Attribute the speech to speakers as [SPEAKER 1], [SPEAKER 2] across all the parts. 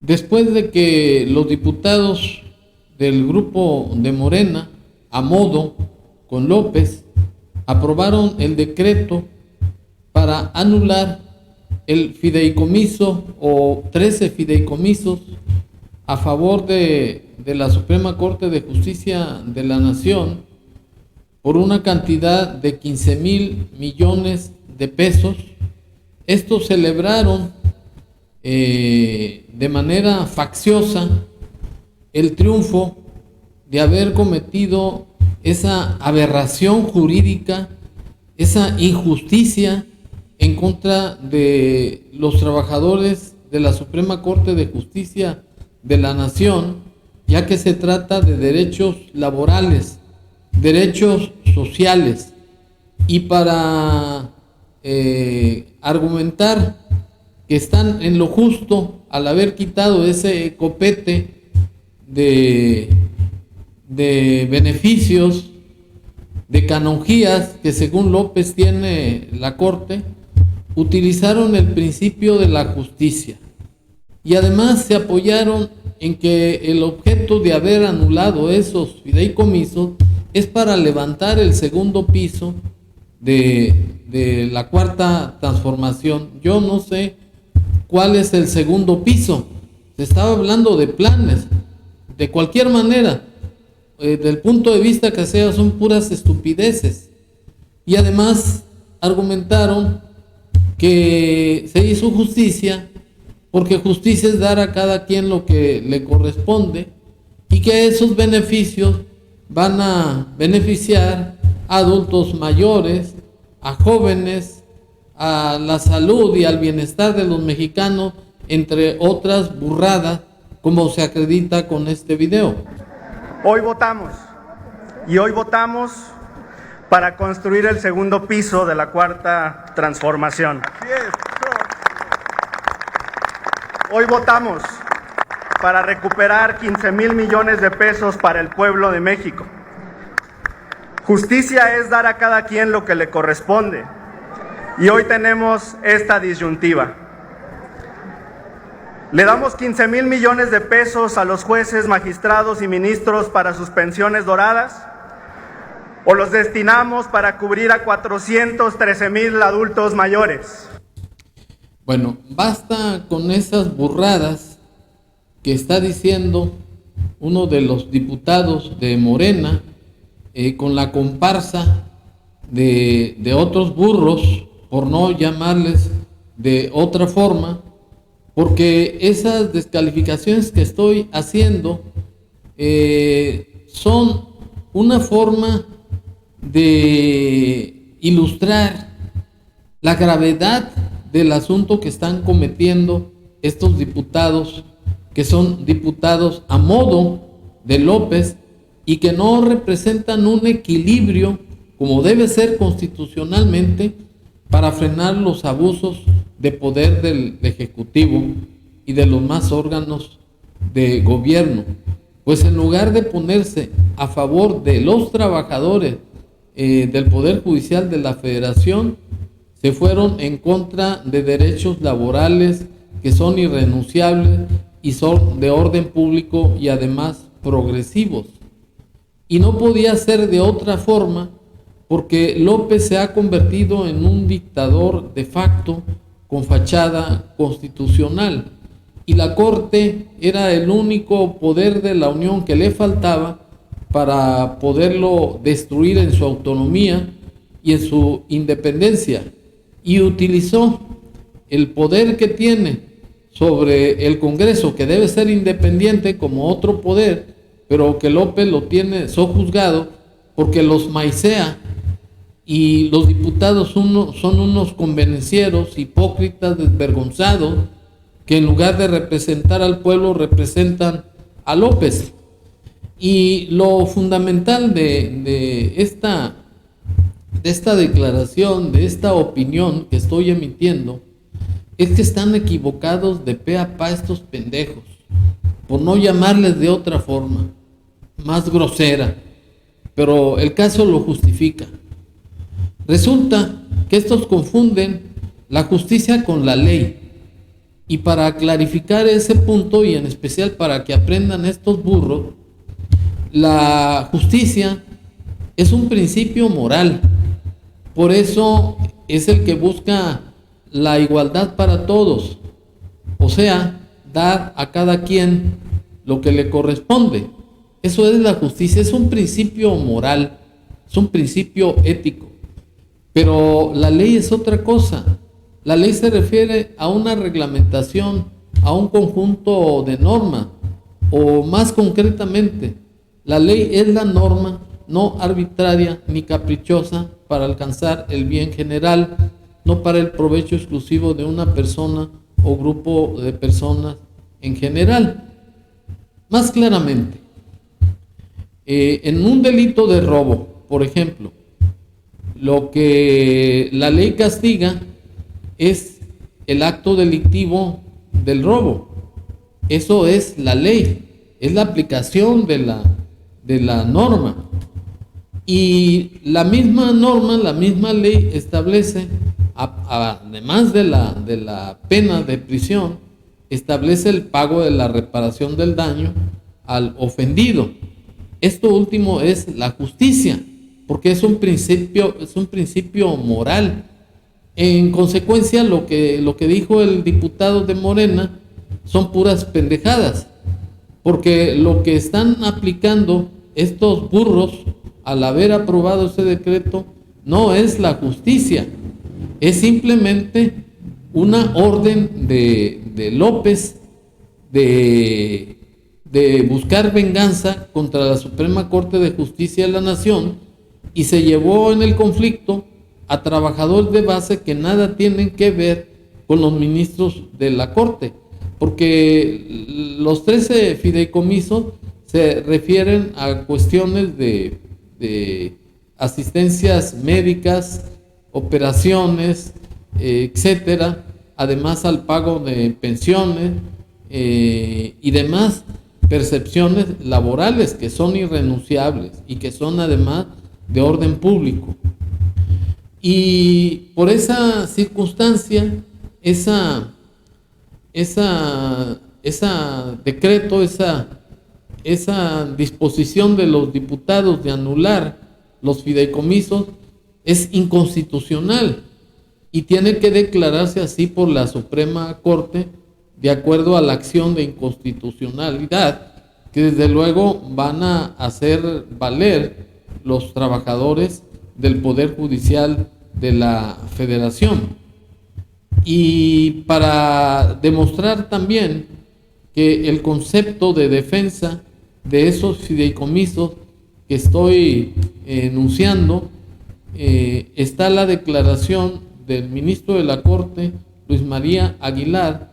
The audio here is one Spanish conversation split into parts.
[SPEAKER 1] Después de que los diputados del grupo de Morena, a modo con López, aprobaron el decreto para anular el fideicomiso o 13 fideicomisos a favor de la Suprema Corte de Justicia de la Nación por una cantidad de 15,000 millones de pesos. Estos celebraron de manera facciosa el triunfo de haber cometido esa aberración jurídica, esa injusticia en contra de los trabajadores de la Suprema Corte de Justicia de la Nación, ya que se trata de derechos laborales, derechos sociales, y para argumentar que están en lo justo al haber quitado ese copete de beneficios, de canonjías que según López tiene la Corte, utilizaron el principio de la justicia y además se apoyaron en que el objeto de haber anulado esos fideicomisos es para levantar el segundo piso de la Cuarta Transformación. Yo no sé cuál es el segundo piso. Se estaba hablando de planes. De cualquier manera, del punto de vista que sea, son puras estupideces. Y además argumentaron que se hizo justicia porque justicia es dar a cada quien lo que le corresponde y que esos beneficios van a beneficiar a adultos mayores, a jóvenes, a la salud y al bienestar de los mexicanos, entre otras burradas, como se acredita con este video.
[SPEAKER 2] Hoy votamos para construir el segundo piso de la Cuarta Transformación. Hoy votamos para recuperar 15,000 millones de pesos para el pueblo de México. Justicia es dar a cada quien lo que le corresponde. Y hoy tenemos esta disyuntiva. ¿Le damos 15,000 millones de pesos a los jueces, magistrados y ministros para sus pensiones doradas? ¿O los destinamos para cubrir a 413,000 adultos mayores?
[SPEAKER 1] Bueno, basta con esas burradas que está diciendo uno de los diputados de Morena, con la comparsa de otros burros, por no llamarles de otra forma, porque esas descalificaciones que estoy haciendo son una forma de ilustrar la gravedad del asunto que están cometiendo estos diputados, que son diputados a modo de López y que no representan un equilibrio como debe ser constitucionalmente para frenar los abusos de poder del Ejecutivo y de los más órganos de gobierno. Pues en lugar de ponerse a favor de los trabajadores del Poder Judicial de la Federación, se fueron en contra de derechos laborales que son irrenunciables y son de orden público y además progresivos. Y no podía ser de otra forma porque López se ha convertido en un dictador de facto con fachada constitucional y la Corte era el único poder de la Unión que le faltaba para poderlo destruir en su autonomía y en su independencia, y utilizó el poder que tiene sobre el Congreso, que debe ser independiente como otro poder, pero que López lo tiene sojuzgado porque los maicea, y los diputados son unos convenencieros, hipócritas, desvergonzados, que en lugar de representar al pueblo representan a López. Y lo fundamental de esta declaración, de esta opinión que estoy emitiendo, es que están equivocados de pe a pa estos pendejos, por no llamarles de otra forma, más grosera, pero el caso lo justifica. Resulta que estos confunden la justicia con la ley. Y para clarificar ese punto, y en especial para que aprendan estos burros, la justicia es un principio moral. Por eso es el que busca la igualdad para todos. O sea, dar a cada quien lo que le corresponde. Eso es la justicia, es un principio moral, es un principio ético. Pero la ley es otra cosa. La ley se refiere a una reglamentación, a un conjunto de normas, o más concretamente, la ley es la norma no arbitraria ni caprichosa para alcanzar el bien general, no para el provecho exclusivo de una persona o grupo de personas en general. Más claramente, en un delito de robo, por ejemplo, lo que la ley castiga es el acto delictivo del robo. Eso es la ley, es la aplicación de la norma. Y la misma norma, la misma ley establece, además de la pena de prisión, establece el pago de la reparación del daño al ofendido. Esto último es la justicia, porque es un principio moral. En consecuencia, lo que dijo el diputado de Morena son puras pendejadas, porque lo que están aplicando estos burros al haber aprobado ese decreto no es la justicia, es simplemente una orden de López de buscar venganza contra la Suprema Corte de Justicia de la Nación, y se llevó en el conflicto a trabajadores de base que nada tienen que ver con los ministros de la Corte, porque los 13 fideicomisos se refieren a cuestiones de asistencias médicas, operaciones, etcétera, además al pago de pensiones y demás percepciones laborales que son irrenunciables y que son además de orden público. Y por esa circunstancia, esa decreto, esa disposición de los diputados de anular los fideicomisos es inconstitucional y tiene que declararse así por la Suprema Corte de acuerdo a la acción de inconstitucionalidad que desde luego van a hacer valer los trabajadores del Poder Judicial de la Federación. Y para demostrar también que el concepto de defensa de esos fideicomisos que estoy enunciando, está la declaración del ministro de la Corte, Luis María Aguilar,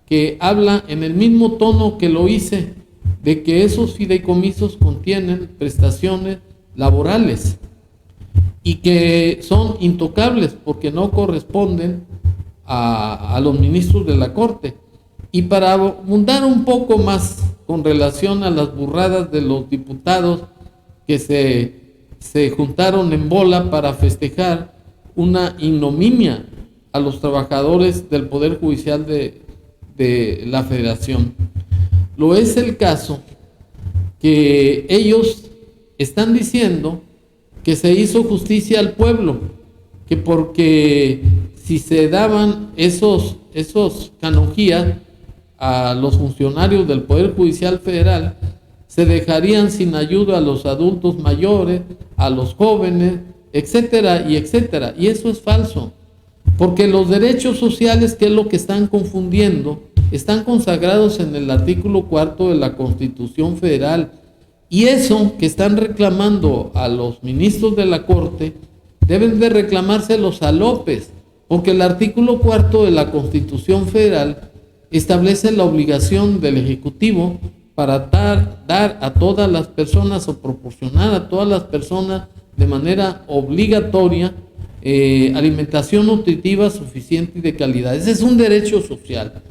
[SPEAKER 1] que habla en el mismo tono que lo hice, de que esos fideicomisos contienen prestaciones laborales y que son intocables porque no corresponden a los ministros de la Corte. Y para abundar un poco más con relación a las burradas de los diputados que se juntaron en bola para festejar una ignominia a los trabajadores del Poder Judicial de la Federación. Lo es el caso que ellos están diciendo que se hizo justicia al pueblo, que porque si se daban esos canonjías a los funcionarios del Poder Judicial Federal, se dejarían sin ayuda a los adultos mayores, a los jóvenes, etcétera y etcétera. Y eso es falso, porque los derechos sociales, que es lo que están confundiendo, están consagrados en el artículo 4 de la Constitución Federal. Y eso que están reclamando a los ministros de la Corte, deben de reclamárselos a López, porque el artículo 4 de la Constitución Federal establece la obligación del Ejecutivo para dar a todas las personas o proporcionar a todas las personas de manera obligatoria alimentación nutritiva suficiente y de calidad. Ese es un derecho social.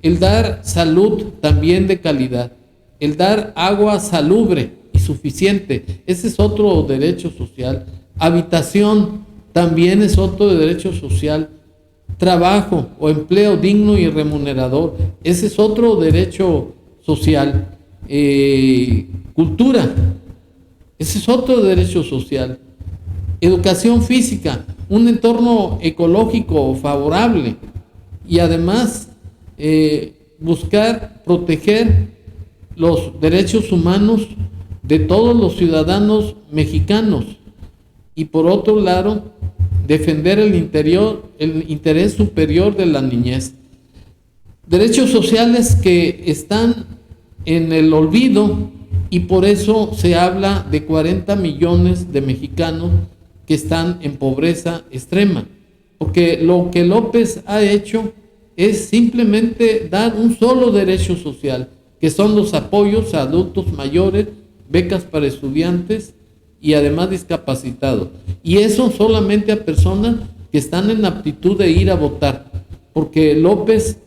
[SPEAKER 1] El dar salud también de calidad. El dar agua salubre y suficiente. Ese es otro derecho social. Habitación también es otro derecho social. trabajo o empleo digno y remunerador. Ese es otro derecho social. Cultura, ese es otro derecho social. Educación física, un entorno ecológico favorable y además buscar proteger los derechos humanos de todos los ciudadanos mexicanos y por otro lado defender el interés superior de la niñez. Derechos sociales que están en el olvido y por eso se habla de 40 millones de mexicanos que están en pobreza extrema, porque lo que López ha hecho es simplemente dar un solo derecho social, que son los apoyos a adultos mayores, becas para estudiantes y además discapacitados. Y eso solamente a personas que están en aptitud de ir a votar, porque López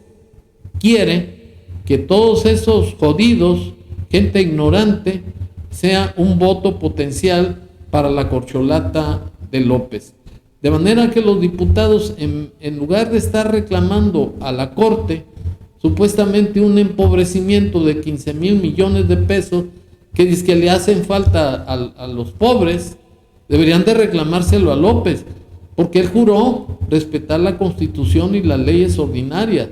[SPEAKER 1] quiere que todos esos jodidos, gente ignorante, sea un voto potencial para la corcholata de López. De manera que los diputados, en lugar de estar reclamando a la Corte supuestamente un empobrecimiento de 15,000 millones de pesos que dice que le hacen falta a los pobres, deberían de reclamárselo a López, porque él juró respetar la Constitución y las leyes ordinarias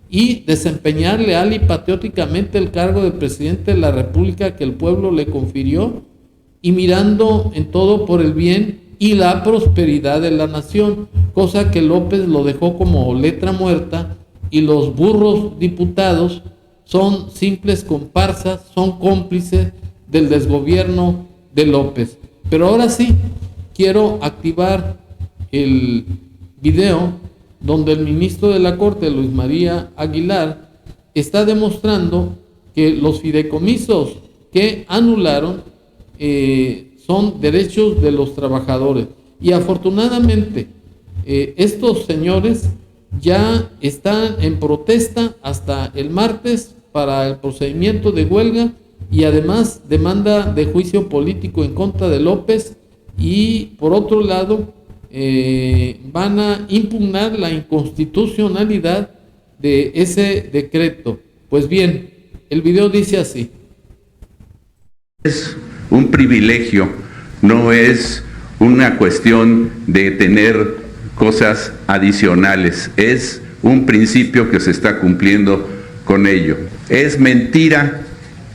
[SPEAKER 1] y desempeñar leal y patrióticamente el cargo de presidente de la República que el pueblo le confirió y mirando en todo por el bien y la prosperidad de la nación, cosa que López lo dejó como letra muerta y los burros diputados son simples comparsas, son cómplices del desgobierno de López. Pero ahora sí, quiero activar el video donde el ministro de la Corte, Luis María Aguilar, está demostrando que los fideicomisos que anularon son derechos de los trabajadores. Y afortunadamente, estos señores ya están en protesta hasta el martes para el procedimiento de huelga y además demanda de juicio político en contra de López y por otro lado van a impugnar la inconstitucionalidad de ese decreto. Pues bien, el video dice así.
[SPEAKER 3] Es un privilegio, no es una cuestión de tener cosas adicionales, es un principio que se está cumpliendo con ello. Es mentira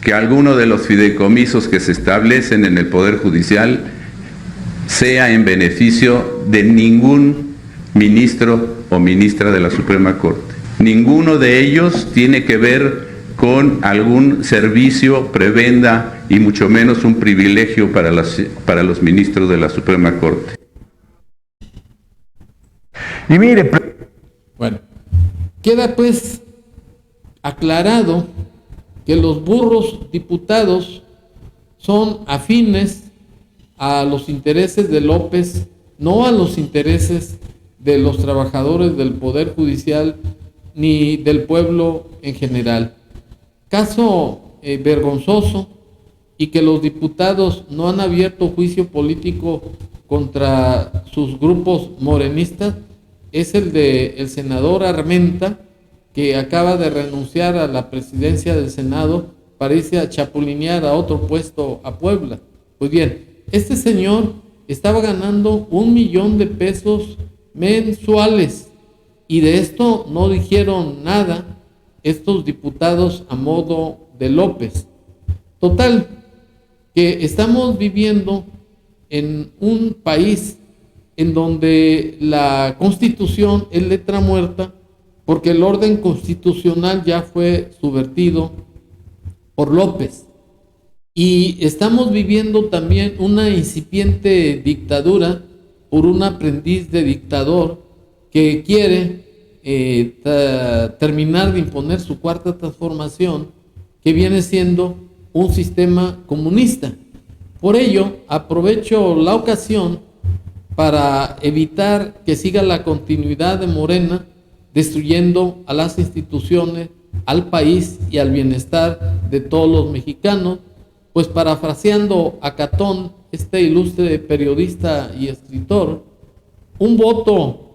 [SPEAKER 3] que alguno de los fideicomisos que se establecen en el Poder Judicial sea en beneficio de ningún ministro o ministra de la Suprema Corte. Ninguno de ellos tiene que ver con algún servicio, prebenda y mucho menos un privilegio para los ministros de la Suprema Corte.
[SPEAKER 1] Y mire, bueno, queda pues aclarado que los burros diputados son afines a los intereses de López, no a los intereses de los trabajadores del Poder Judicial ni del pueblo en general. Caso vergonzoso y que los diputados no han abierto juicio político contra sus grupos morenistas es el de el senador Armenta, que acaba de renunciar a la presidencia del Senado para irse a chapulinear a otro puesto a Puebla. Pues bien, este señor estaba ganando 1 millón de pesos mensuales y de esto no dijeron nada estos diputados a modo de López. Total, que estamos viviendo en un país en donde la Constitución es letra muerta porque el orden constitucional ya fue subvertido por López. Y estamos viviendo también una incipiente dictadura por un aprendiz de dictador que quiere terminar de imponer su cuarta transformación, que viene siendo un sistema comunista. Por ello, aprovecho la ocasión para evitar que siga la continuidad de Morena, destruyendo a las instituciones, al país y al bienestar de todos los mexicanos, pues parafraseando a Catón, este ilustre periodista y escritor, un voto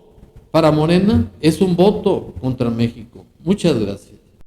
[SPEAKER 1] para Morena es un voto contra México. Muchas gracias.